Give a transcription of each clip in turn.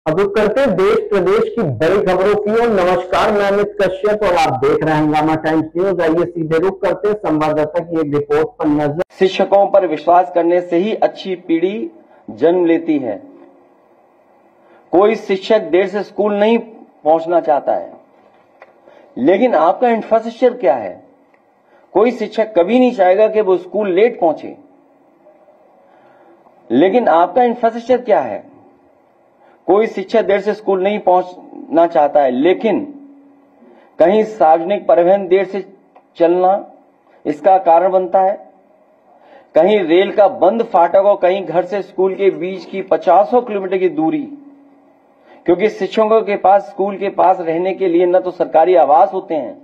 अब रुक करते हैं देश प्रदेश की बड़ी खबरों की ओर। नमस्कार, मैं अमित कश्यप और आप देख रहे हैं हंगामा टाइम्स न्यूज। आइए सीधे रुक करते हैं संवाददाता की एक रिपोर्ट पर नजर। शिक्षकों पर विश्वास करने से ही अच्छी पीढ़ी जन्म लेती है। कोई शिक्षक देर से स्कूल नहीं पहुंचना चाहता है, लेकिन आपका इंफ्रास्ट्रक्चर क्या है? कोई शिक्षक कभी नहीं चाहेगा कि वो स्कूल लेट पहुंचे, लेकिन आपका इंफ्रास्ट्रक्चर क्या है? कोई शिक्षक देर से स्कूल नहीं पहुंचना चाहता है, लेकिन कहीं सार्वजनिक परिवहन देर से चलना इसका कारण बनता है। कहीं रेल का बंद फाटक और कहीं घर से स्कूल के बीच की 50 किलोमीटर की दूरी, क्योंकि शिक्षकों के पास स्कूल के पास रहने के लिए न तो सरकारी आवास होते हैं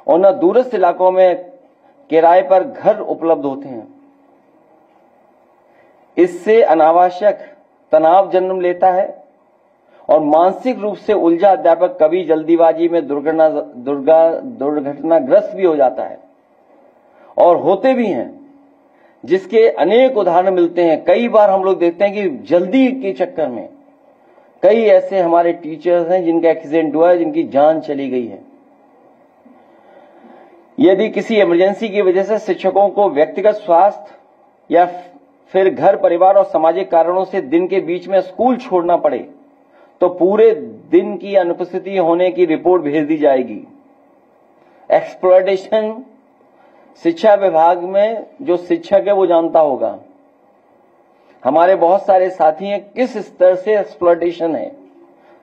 और न दूरस्थ इलाकों में किराए पर घर उपलब्ध होते हैं। इससे अनावश्यक तनाव जन्म लेता है और मानसिक रूप से उलझा अध्यापक कभी जल्दीबाजी में दुर्घटनाग्रस्त भी हो जाता है और होते भी हैं, जिसके अनेक उदाहरण मिलते हैं। कई बार हम लोग देखते हैं कि जल्दी के चक्कर में कई ऐसे हमारे टीचर्स हैं जिनका एक्सीडेंट हुआ है, जिनकी जान चली गई है। यदि किसी इमरजेंसी की वजह से शिक्षकों को व्यक्तिगत स्वास्थ्य या फिर घर परिवार और सामाजिक कारणों से दिन के बीच में स्कूल छोड़ना पड़े, तो पूरे दिन की अनुपस्थिति होने की रिपोर्ट भेज दी जाएगी। एक्सप्लॉयटेशन शिक्षा विभाग में जो शिक्षक है वो जानता होगा। हमारे बहुत सारे साथी हैं, किस स्तर से एक्सप्लॉयटेशन है।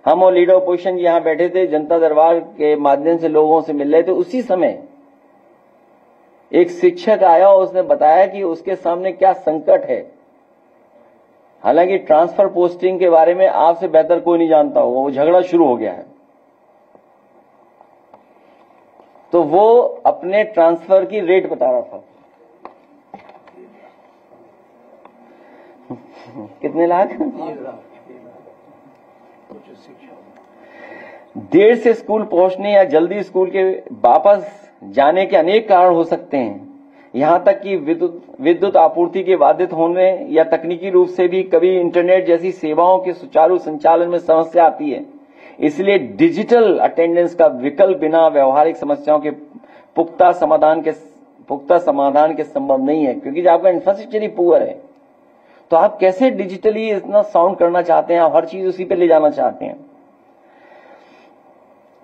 हम और लीडर ऑपोजिशन यहां बैठे थे, जनता दरबार के माध्यम से लोगों से मिल रहे थे। उसी समय एक शिक्षक आया और उसने बताया कि उसके सामने क्या संकट है। हालांकि ट्रांसफर पोस्टिंग के बारे में आपसे बेहतर कोई नहीं जानता होगा, वो झगड़ा शुरू हो गया है। तो वो अपने ट्रांसफर की रेट बता रहा था। कितने लाख? देर से स्कूल पहुंचने या जल्दी स्कूल के वापस जाने के अनेक कारण हो सकते हैं। यहां तक कि विद्युत आपूर्ति के बाधित होने या तकनीकी रूप से भी कभी इंटरनेट जैसी सेवाओं के सुचारू संचालन में समस्या आती है। इसलिए डिजिटल अटेंडेंस का विकल्प बिना व्यवहारिक समस्याओं के पुख्ता समाधान के संभव नहीं है, क्योंकि जब आपका इंफ्रास्ट्रक्चर ही पुअर है तो आप कैसे डिजिटली इतना साउंड करना चाहते हैं? आप हर चीज उसी पे ले जाना चाहते हैं।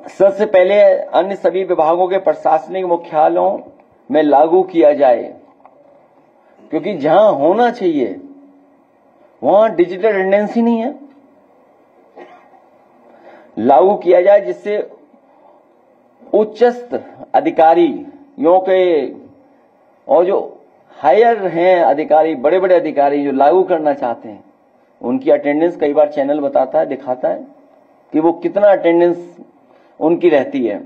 सबसे पहले अन्य सभी विभागों के प्रशासनिक मुख्यालयों में लागू किया जाए, क्योंकि जहां होना चाहिए वहां डिजिटल अटेंडेंस ही नहीं है। लागू किया जाए जिससे उच्चस्थ अधिकारियों के और जो हायर हैं अधिकारी, बड़े बड़े अधिकारी जो लागू करना चाहते हैं, उनकी अटेंडेंस कई बार चैनल बताता है, दिखाता है कि वो कितना अटेंडेंस उनकी रहती है।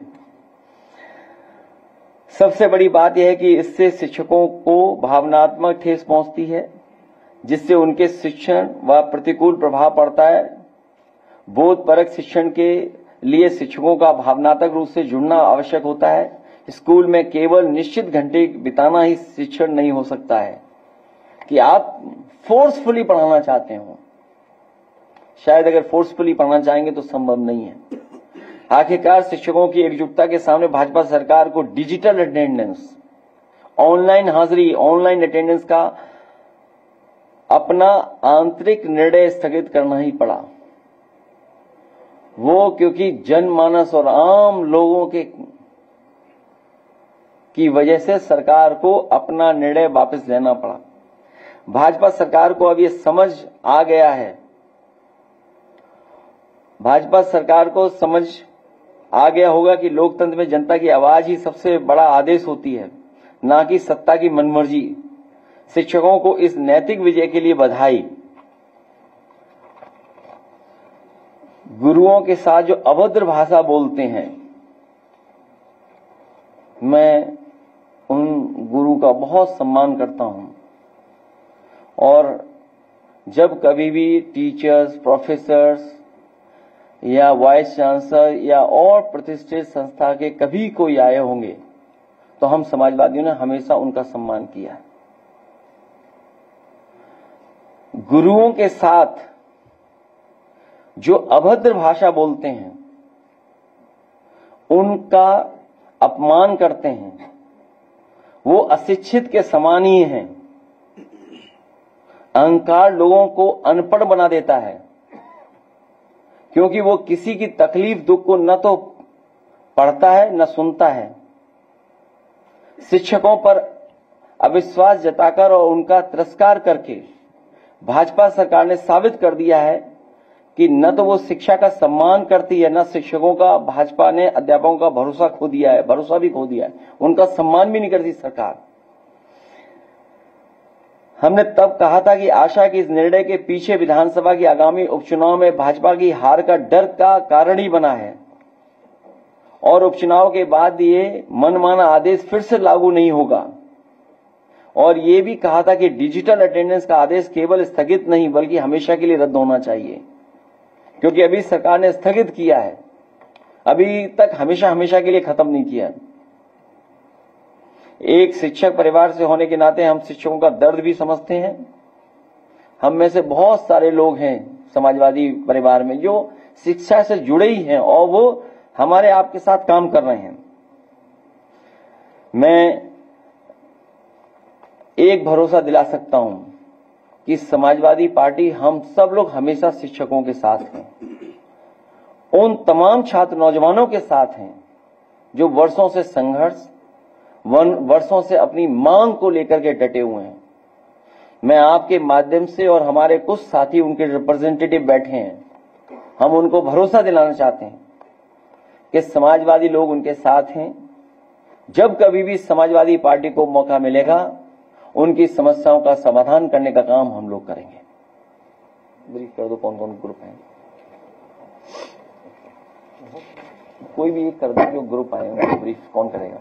सबसे बड़ी बात यह है कि इससे शिक्षकों को भावनात्मक ठेस पहुंचती है, जिससे उनके शिक्षण व प्रतिकूल प्रभाव पड़ता है। बोधपरक शिक्षण के लिए शिक्षकों का भावनात्मक रूप से जुड़ना आवश्यक होता है। स्कूल में केवल निश्चित घंटे बिताना ही शिक्षण नहीं हो सकता है कि आप फोर्सफुली पढ़ाना चाहते हो। शायद अगर फोर्सफुली पढ़ाना चाहेंगे तो संभव नहीं है। आखिरकार शिक्षकों की एकजुटता के सामने भाजपा सरकार को डिजिटल अटेंडेंस, ऑनलाइन हाजिरी, ऑनलाइन अटेंडेंस का अपना आंतरिक निर्णय स्थगित करना ही पड़ा। वो क्योंकि जनमानस और आम लोगों की वजह से सरकार को अपना निर्णय वापस लेना पड़ा। भाजपा सरकार को अब ये समझ आ गया है, भाजपा सरकार को समझ आ गया होगा कि लोकतंत्र में जनता की आवाज ही सबसे बड़ा आदेश होती है, ना कि सत्ता की मनमर्जी। शिक्षकों को इस नैतिक विजय के लिए बधाई। गुरुओं के साथ जो अभद्र भाषा बोलते हैं, मैं उन गुरु का बहुत सम्मान करता हूं और जब कभी भी टीचर्स, प्रोफेसर्स या वाइस चांसलर या और प्रतिष्ठित संस्था के कभी कोई आए होंगे तो हम समाजवादियों ने हमेशा उनका सम्मान किया है। गुरुओं के साथ जो अभद्र भाषा बोलते हैं, उनका अपमान करते हैं, वो अशिक्षित के समान ही हैं। अहंकार लोगों को अनपढ़ बना देता है, क्योंकि वो किसी की तकलीफ दुख को न तो पढ़ता है न सुनता है। शिक्षकों पर अविश्वास जताकर और उनका तिरस्कार करके भाजपा सरकार ने साबित कर दिया है कि न तो वो शिक्षा का सम्मान करती है, न शिक्षकों का भाजपा ने अध्यापकों का भरोसा खो दिया है, भरोसा भी खो दिया है, उनका सम्मान भी नहीं करती सरकार। हमने तब कहा था कि आशा की इस निर्णय के पीछे विधानसभा की आगामी उपचुनाव में भाजपा की हार का डर का कारण ही बना है और उपचुनाव के बाद ये मनमाना आदेश फिर से लागू नहीं होगा। और ये भी कहा था कि डिजिटल अटेंडेंस का आदेश केवल स्थगित नहीं बल्कि हमेशा के लिए रद्द होना चाहिए, क्योंकि अभी सरकार ने स्थगित किया है, अभी तक हमेशा के लिए खत्म नहीं किया। एक शिक्षक परिवार से होने के नाते हम शिक्षकों का दर्द भी समझते हैं। हम में से बहुत सारे लोग हैं समाजवादी परिवार में जो शिक्षा से जुड़े ही हैं और वो हमारे आपके साथ काम कर रहे हैं। मैं एक भरोसा दिला सकता हूं कि समाजवादी पार्टी हम सब लोग हमेशा शिक्षकों के साथ हैं, उन तमाम छात्र नौजवानों के साथ हैं जो वर्षों से संघर्ष, वर्षों से अपनी मांग को लेकर के डटे हुए हैं। मैं आपके माध्यम से और हमारे कुछ साथी उनके रिप्रेजेंटेटिव बैठे हैं, हम उनको भरोसा दिलाना चाहते हैं कि समाजवादी लोग उनके साथ हैं। जब कभी भी समाजवादी पार्टी को मौका मिलेगा उनकी समस्याओं का समाधान करने का काम हम लोग करेंगे। ब्रीफ कर दो कौन कौन ग्रुप हैं, कोई भी एक कर दो जो ग्रुप आए उनको ब्रीफ कौन करेगा।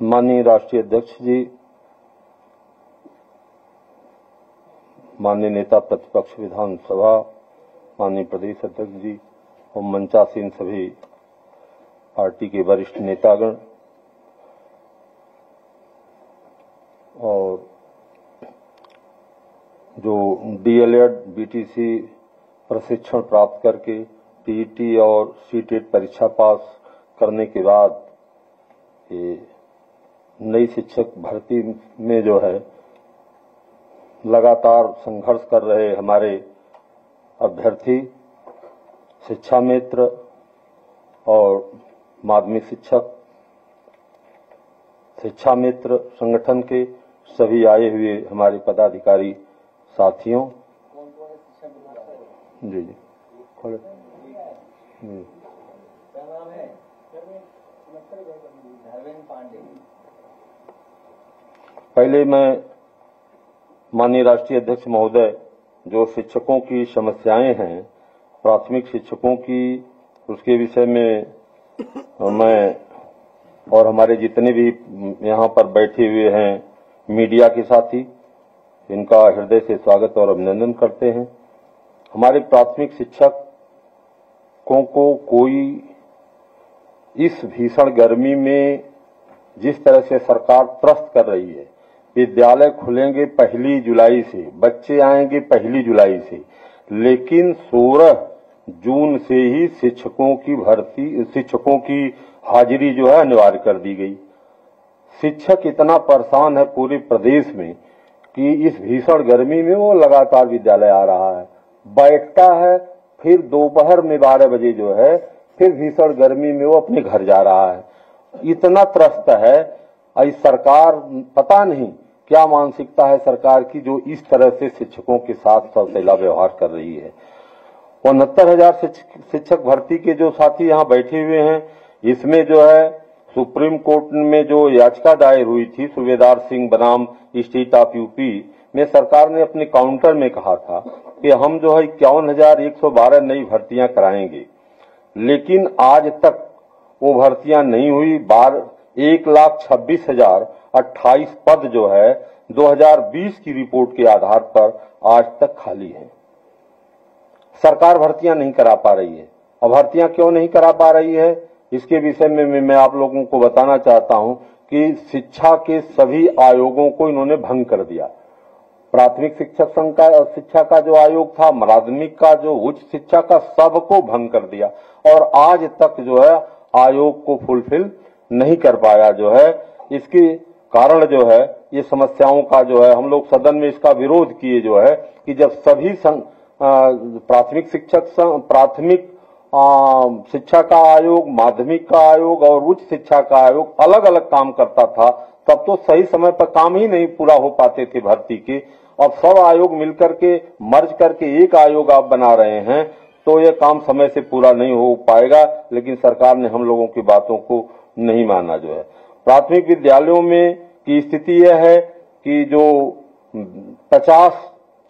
माननीय राष्ट्रीय अध्यक्ष जी, माननीय नेता प्रतिपक्ष विधानसभा, माननीय प्रदेश अध्यक्ष जी और मंचासीन सभी पार्टी के वरिष्ठ नेतागण और जो डीएलएड बीटीसी प्रशिक्षण प्राप्त करके टीईटी और सीटेट परीक्षा पास करने के बाद ये नई शिक्षक भर्ती में जो है लगातार संघर्ष कर रहे हमारे अभ्यर्थी, शिक्षा मित्र और माध्यमिक शिक्षक, शिक्षा मित्र संगठन के सभी आए हुए हमारे पदाधिकारी साथियों, जी जी पहले मैं माननीय राष्ट्रीय अध्यक्ष महोदय जो शिक्षकों की समस्याएं हैं, प्राथमिक शिक्षकों की, उसके विषय में मैं और हमारे जितने भी यहाँ पर बैठे हुए हैं मीडिया के साथी, इनका हृदय से स्वागत और अभिनंदन करते हैं। हमारे प्राथमिक शिक्षकों को कोई इस भीषण गर्मी में जिस तरह से सरकार त्रस्त कर रही है, विद्यालय खुलेंगे 1 जुलाई से, बच्चे आएंगे 1 जुलाई से, लेकिन 16 जून से ही शिक्षकों की भर्ती, शिक्षकों की हाजिरी जो है अनिवार्य कर दी गई। शिक्षक इतना परेशान है पूरे प्रदेश में कि इस भीषण गर्मी में वो लगातार विद्यालय आ रहा है, बैठता है, फिर दोपहर में 12 बजे जो है फिर भीषण गर्मी में वो अपने घर जा रहा है। इतना त्रस्त है। इस सरकार, पता नहीं क्या मानसिकता है सरकार की, जो इस तरह से शिक्षकों के साथ सौतेला व्यवहार कर रही है। 69,000 शिक्षक भर्ती के जो साथी यहाँ बैठे हुए हैं, इसमें जो है सुप्रीम कोर्ट में जो याचिका दायर हुई थी सूबेदार सिंह बनाम स्टेट ऑफ यूपी में, सरकार ने अपने काउंटर में कहा था कि हम जो है 51,112 नई भर्तियां कराएंगे, लेकिन आज तक वो भर्तियां नहीं हुई। 1,26,028 पद जो है 2020 की रिपोर्ट के आधार पर आज तक खाली है। सरकार भर्तियां नहीं करा पा रही है। अब भर्तियां क्यों नहीं करा पा रही है, इसके विषय में मैं आप लोगों को बताना चाहता हूं कि शिक्षा के सभी आयोगों को इन्होंने भंग कर दिया। प्राथमिक शिक्षक संघ का शिक्षा का जो आयोग था, माध्यमिक का, जो उच्च शिक्षा का, सबको भंग कर दिया और आज तक जो है आयोग को फुलफिल नहीं कर पाया जो है। इसके कारण जो है ये समस्याओं का जो है हम लोग सदन में इसका विरोध किए जो है कि जब सभी प्राथमिक शिक्षा का आयोग, माध्यमिक का आयोग और उच्च शिक्षा का आयोग अलग अलग काम करता था, तब तो सही समय पर काम ही नहीं पूरा हो पाते थे भर्ती के। अब सब आयोग मिलकर के मर्ज करके एक आयोग आप बना रहे हैं तो ये काम समय से पूरा नहीं हो पाएगा। लेकिन सरकार ने हम लोगों की बातों को नहीं माना जो है। प्राथमिक विद्यालयों में की स्थिति यह है कि जो 50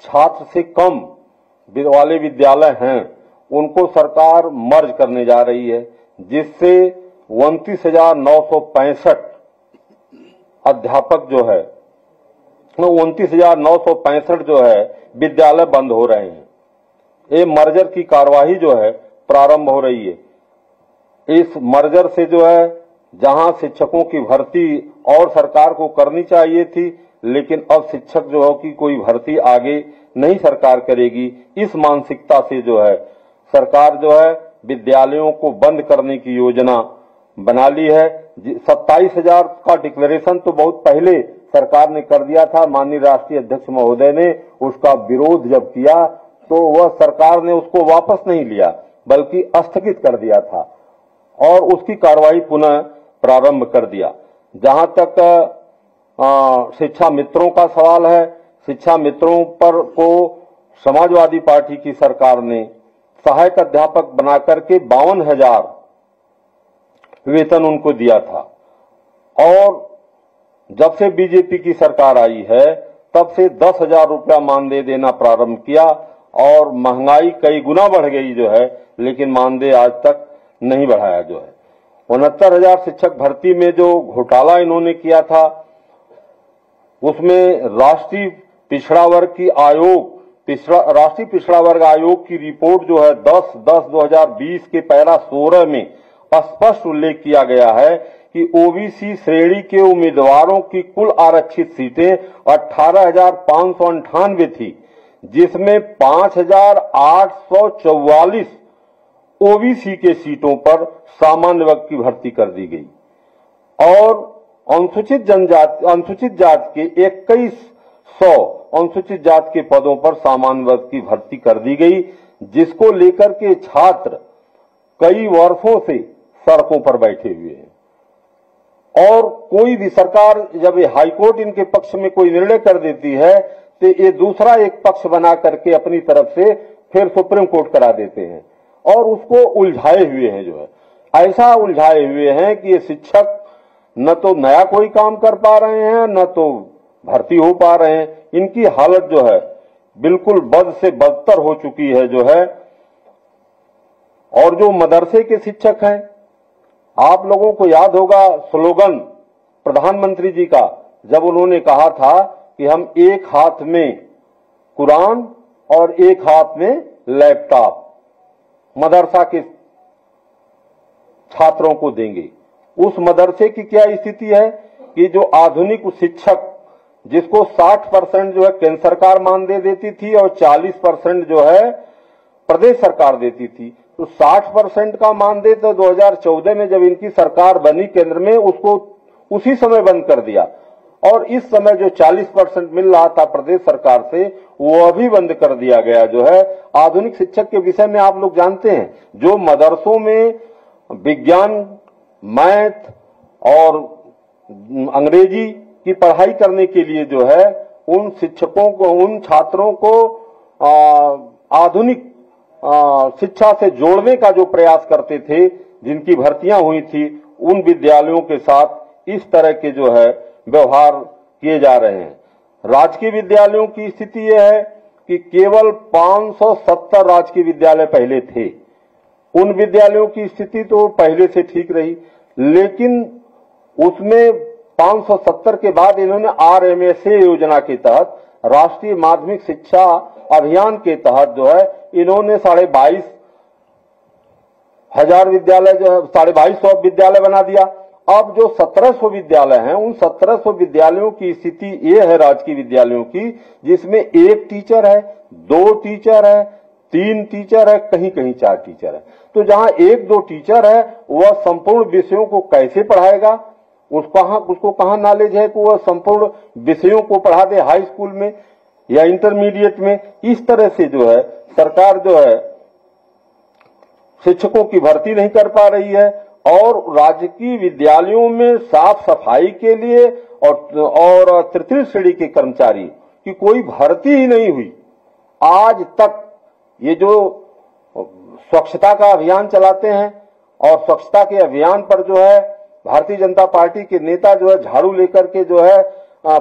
छात्र से कम वाले विद्यालय हैं उनको सरकार मर्ज करने जा रही है, जिससे 29,965 अध्यापक जो है 29,965 जो है विद्यालय बंद हो रहे हैं। ये मर्जर की कार्यवाही जो है प्रारंभ हो रही है। इस मर्जर से जो है जहां शिक्षकों की भर्ती और सरकार को करनी चाहिए थी, लेकिन अब शिक्षक जो है कि कोई भर्ती आगे नहीं सरकार करेगी, इस मानसिकता से जो है सरकार जो है विद्यालयों को बंद करने की योजना बना ली है। 27,000 का डिक्लेरेशन तो बहुत पहले सरकार ने कर दिया था। माननीय राष्ट्रीय अध्यक्ष महोदय ने उसका विरोध जब किया तो वह सरकार ने उसको वापस नहीं लिया बल्कि स्थगित कर दिया था और उसकी कार्रवाई पुनः प्रारंभ कर दिया। जहां तक शिक्षा मित्रों का सवाल है, शिक्षा मित्रों पर को समाजवादी पार्टी की सरकार ने सहायक अध्यापक बनाकर के 52,000 वेतन उनको दिया था और जब से बीजेपी की सरकार आई है तब से 10,000 रुपया मानदेय देना प्रारंभ किया और महंगाई कई गुना बढ़ गई जो है, लेकिन मानदेय आज तक नहीं बढ़ाया जो है। 69,000 शिक्षक भर्ती में जो घोटाला इन्होंने किया था उसमें राष्ट्रीय पिछड़ा वर्ग आयोग की रिपोर्ट जो है 10/10/2020 के पैरा 16 में स्पष्ट उल्लेख किया गया है कि ओबीसी श्रेणी के उम्मीदवारों की कुल आरक्षित सीटें 18,598 थी, जिसमें 5,844 ओबीसी के सीटों पर सामान्य वर्ग की भर्ती कर दी गई और अनुसूचित जाति के 2,100 अनुसूचित जाति के पदों पर सामान्य वर्ग की भर्ती कर दी गई, जिसको लेकर के छात्र कई वर्षों से सड़कों पर बैठे हुए हैं। और कोई भी सरकार जब ये हाईकोर्ट इनके पक्ष में कोई निर्णय कर देती है तो ये दूसरा एक पक्ष बना करके अपनी तरफ से फिर सुप्रीम कोर्ट करा देते हैं और उसको उलझाए हुए हैं जो है। ऐसा उलझाए हुए हैं कि ये शिक्षक न तो नया कोई काम कर पा रहे हैं न तो भर्ती हो पा रहे हैं। इनकी हालत जो है बिल्कुल बद से बदतर हो चुकी है जो है। और जो मदरसे के शिक्षक हैं, आप लोगों को याद होगा स्लोगन प्रधानमंत्री जी का, जब उन्होंने कहा था कि हम एक हाथ में कुरान और एक हाथ में लैपटॉप मदरसा के छात्रों को देंगे। उस मदरसे की क्या स्थिति है कि जो आधुनिक शिक्षक जिसको 60% जो है केंद्र सरकार मानदेय देती थी और 40% जो है प्रदेश सरकार देती थी, तो 60% का मानदेय तो 2014 में जब इनकी सरकार बनी केंद्र में उसको उसी समय बंद कर दिया और इस समय जो 40% मिल रहा था प्रदेश सरकार से वो भी बंद कर दिया गया जो है। आधुनिक शिक्षक के विषय में आप लोग जानते हैं, जो मदरसों में विज्ञान, मैथ और अंग्रेजी की पढ़ाई करने के लिए जो है उन शिक्षकों को, उन छात्रों को आधुनिक शिक्षा से जोड़ने का जो प्रयास करते थे, जिनकी भर्तियां हुई थी, उन विद्यालयों के साथ इस तरह के जो है व्यवहार किए जा रहे हैं। राजकीय विद्यालयों की स्थिति यह है कि केवल 570 राजकीय विद्यालय पहले थे उन विद्यालयों की स्थिति तो पहले से ठीक रही, लेकिन उसमें 570 के बाद इन्होंने RMSA योजना के तहत, राष्ट्रीय माध्यमिक शिक्षा अभियान के तहत जो है इन्होंने 22,500 विद्यालय जो है 2250 विद्यालय बना दिया। अब जो 1700 विद्यालय हैं, उन 1700 विद्यालयों की स्थिति ये है राजकीय विद्यालयों की, जिसमें 1 टीचर है, 2 टीचर है, 3 टीचर है, कहीं कहीं 4 टीचर है। तो जहां 1-2 टीचर है वह संपूर्ण विषयों को कैसे पढ़ाएगा? उसको कहां नॉलेज है कि वह संपूर्ण विषयों को पढ़ा दे हाई स्कूल में या इंटरमीडिएट में? इस तरह से जो है सरकार जो है शिक्षकों की भर्ती नहीं कर पा रही है, और राजकीय विद्यालयों में साफ सफाई के लिए और तृतीय श्रेणी के कर्मचारी की कोई भर्ती ही नहीं हुई आज तक। ये जो स्वच्छता का अभियान चलाते हैं और स्वच्छता के अभियान पर जो है भारतीय जनता पार्टी के नेता जो है झाड़ू लेकर के जो है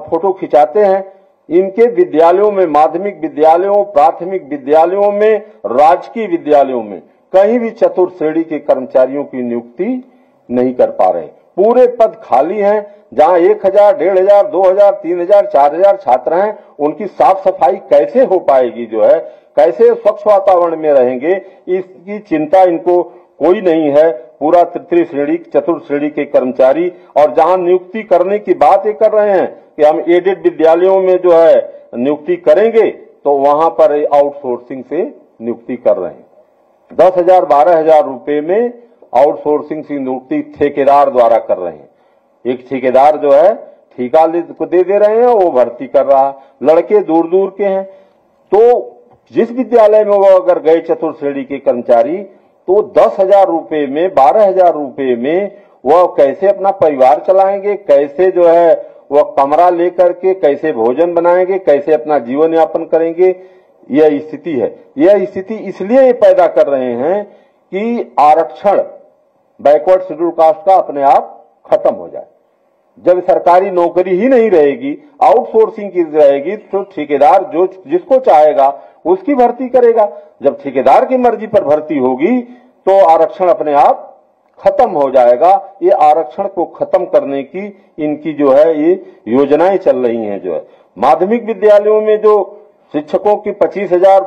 फोटो खिंचाते हैं, इनके विद्यालयों में, माध्यमिक विद्यालयों, प्राथमिक विद्यालयों में, राजकीय विद्यालयों में कहीं भी चतुर्थ श्रेणी के कर्मचारियों की नियुक्ति नहीं कर पा रहे। पूरे पद खाली हैं। जहां 1000, 1500, 2000, 3000, 4000 छात्र हैं, उनकी साफ सफाई कैसे हो पाएगी? जो है कैसे स्वच्छ वातावरण में रहेंगे, इसकी चिंता इनको कोई नहीं है। पूरा तृतीय श्रेणी, चतुर्थ श्रेणी के कर्मचारी, और जहां नियुक्ति करने की बात ये कर रहे हैं कि हम एडेड विद्यालयों में जो है नियुक्ति करेंगे, तो वहां पर आउटसोर्सिंग से नियुक्ति कर रहे हैं। 10,000, 12,000 रुपए में आउटसोर्सिंग से नियुक्ति ठेकेदार द्वारा कर रहे हैं। एक ठेकेदार जो है ठेका को दे रहे हैं, वो भर्ती कर रहा। लड़के दूर दूर के हैं, तो जिस विद्यालय में वो अगर गए चतुर्थ श्रेणी के कर्मचारी, तो 10,000 रुपए में, 12,000 रुपए में वह कैसे अपना परिवार चलाएंगे? कैसे जो है वह कमरा लेकर के कैसे भोजन बनाएंगे? कैसे अपना जीवन यापन करेंगे? यह स्थिति है। यह स्थिति इसलिए पैदा कर रहे हैं कि आरक्षण बैकवर्ड शेड्यूल कास्ट का अपने आप खत्म हो जाए। जब सरकारी नौकरी ही नहीं रहेगी, आउटसोर्सिंग की रहेगी, तो ठेकेदार जो जिसको चाहेगा उसकी भर्ती करेगा। जब ठेकेदार की मर्जी पर भर्ती होगी तो आरक्षण अपने आप खत्म हो जाएगा। ये आरक्षण को खत्म करने की इनकी जो है ये योजनाएं चल रही हैं। जो है माध्यमिक विद्यालयों में जो शिक्षकों की 25,000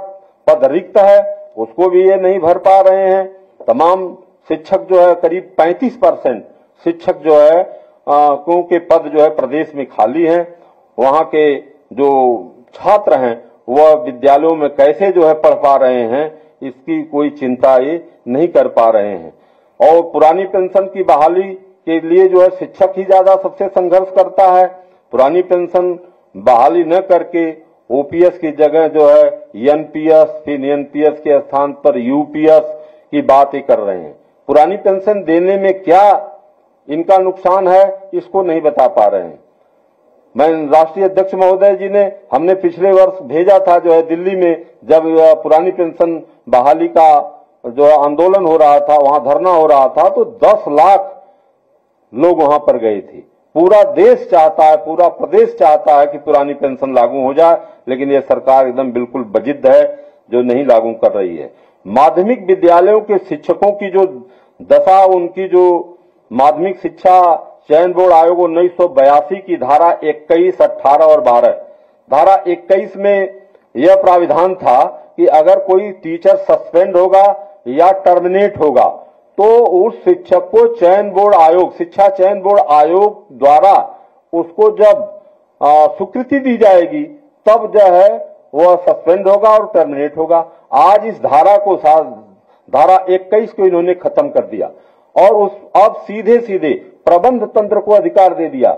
पद रिक्त है, उसको भी ये नहीं भर पा रहे हैं। तमाम शिक्षक जो है करीब 35% शिक्षक जो है क्योंकि पद जो है प्रदेश में खाली हैं। वहां के जो छात्र हैं वह विद्यालयों में कैसे जो है पढ़ पा रहे हैं, इसकी कोई चिंता ये नहीं कर पा रहे हैं। और पुरानी पेंशन की बहाली के लिए जो है शिक्षक ही ज्यादा सबसे संघर्ष करता है। पुरानी पेंशन बहाली न करके ओपीएस की जगह जो है एनपीएस, फिर एनपीएस के स्थान पर यूपीएस की बातें कर रहे हैं। पुरानी पेंशन देने में क्या इनका नुकसान है, इसको नहीं बता पा रहे हैं। मैं राष्ट्रीय अध्यक्ष महोदय जी ने, हमने पिछले वर्ष भेजा था जो है दिल्ली में, जब पुरानी पेंशन बहाली का जो आंदोलन हो रहा था, वहां धरना हो रहा था, तो 10 लाख लोग वहां पर गए थे। पूरा देश चाहता है, पूरा प्रदेश चाहता है कि पुरानी पेंशन लागू हो जाए, लेकिन यह सरकार एकदम बिल्कुल बजिद्द है जो नहीं लागू कर रही है। माध्यमिक विद्यालयों के शिक्षकों की जो दशा, उनकी जो माध्यमिक शिक्षा चयन बोर्ड आयोग 1982 की धारा 21, 18 और 12, धारा 21 में यह प्राविधान था कि अगर कोई टीचर सस्पेंड होगा या टर्मिनेट होगा तो उस शिक्षक को चयन बोर्ड आयोग, शिक्षा चयन बोर्ड आयोग द्वारा उसको जब स्वीकृति दी जाएगी तब जो है वह सस्पेंड होगा और टर्मिनेट होगा। आज इस धारा को, धारा 21 को इन्होंने खत्म कर दिया और अब सीधे सीधे प्रबंध तंत्र को अधिकार दे दिया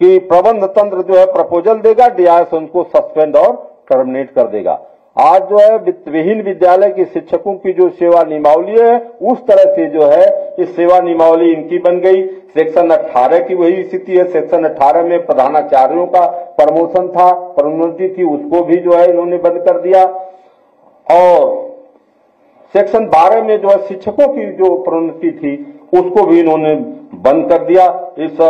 कि प्रबंध तंत्र जो है प्रपोजल देगा, डीआईएस उनको सस्पेंड और टर्मिनेट कर देगा। आज जो है वित्तविहीन विद्यालय के शिक्षकों की जो सेवा नियमावली है, उस तरह से जो है इस सेवा नियमावली इनकी बन गई। सेक्शन 18 की वही स्थिति है। सेक्शन 18 में प्रधानाचार्यों का प्रमोशन था, प्रोन्नति थी, उसको भी जो है इन्होंने बंद कर दिया। और सेक्शन 12 में जो है शिक्षकों की जो प्रोन्नति थी उसको भी इन्होंने बंद कर दिया। इस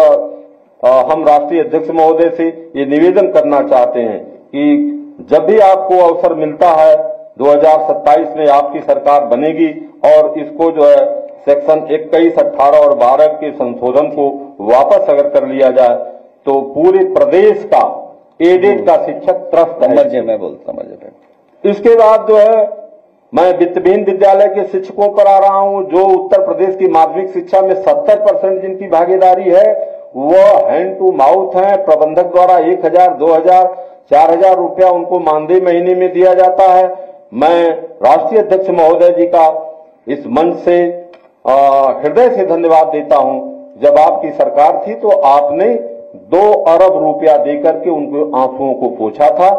हम राष्ट्रीय अध्यक्ष महोदय से ये निवेदन करना चाहते हैं कि जब भी आपको अवसर मिलता है 2027 में आपकी सरकार बनेगी और इसको जो है सेक्शन 21, 18 और 12 के संशोधन को वापस अगर कर लिया जाए तो पूरे प्रदेश का एडेड का शिक्षक त्रस्त है। मैं बोलता हूँ इसके बाद जो है मैं वित्तहीन विद्यालय के शिक्षकों पर आ रहा हूं, जो उत्तर प्रदेश की माध्यमिक शिक्षा में 70% जिनकी भागीदारी है वह हैंड टू माउथ है। प्रबंधक द्वारा 1000, 2000, 4000 रुपया उनको मानदेय महीने में दिया जाता है। मैं राष्ट्रीय अध्यक्ष महोदय जी का इस मंच से हृदय से धन्यवाद देता हूं। जब आपकी सरकार थी तो आपने 2 अरब रुपया देकर के उनको आंसुओं को पोंछा था।